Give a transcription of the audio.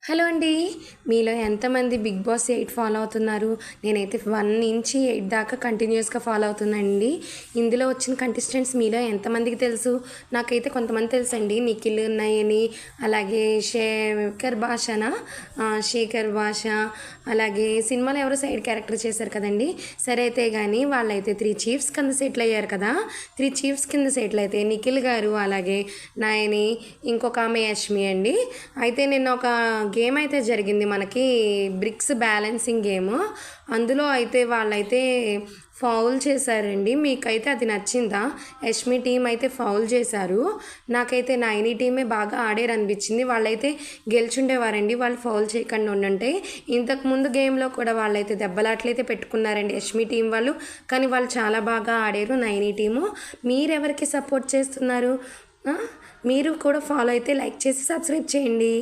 Hello అండి. మీలో ఎంతమంది 'బిగ్ బాస్ 8' ఫాలో అవుతున్నారు? నేనైతే 1 నుంచి 8 దాకా కంటిన్యూయస్‌గా ఫాలో అవుతున్నానండి. ఇందులో వచ్చిన కంటెస్టెంట్స్ మీలో ఎంతమందికి తెలుసు? నాకైతే కొంతమంది తెలుసండి. నిఖిల్, నయని, అలాగే శేఖర్ భాష, అలాగే సినిమాలో ఎవరో సైడ్ క్యారెక్టర్ చేశారు కదండీ! సరే అయితే గాని వాళ్ళైతే 3 చీఫ్స్ కింద సెటిల్ అయ్యారు కదా! 3 చీఫ్స్ కింద సెటిల్ అయితే నిఖిల్ గారు, అలాగే నయని, ఇంకొక ఆమె యష్మి అండి. అయితే నిన్న ఒక గేమ్ అయితే జరిగింది మనకి, బ్రిక్స్ బ్యాలెన్సింగ్ గేమ్. అందులో అయితే వాళ్ళైతే ఫౌల్ చేశారండి. మీకైతే అది నచ్చిందా? యష్మి టీం అయితే ఫౌల్ చేశారు. నాకైతే నైని టీమే బాగా ఆడారనిపించింది. వాళ్ళైతే గెలిచుండేవారండి వాళ్ళు ఫౌల్ చేయకుండా ఉండుంటే. ఇంతకుముందు గేమ్లో కూడా వాళ్ళైతే దెబ్బలాట్లయితే పెట్టుకున్నారండి యష్మి టీం వాళ్ళు. కానీ వాళ్ళు చాలా బాగా ఆడారు నైని టీము. మీరెవరికి సపోర్ట్ చేస్తున్నారు? మీరు కూడా ఫాలో అయితే లైక్ చేసి సబ్స్క్రైబ్ చేయండి.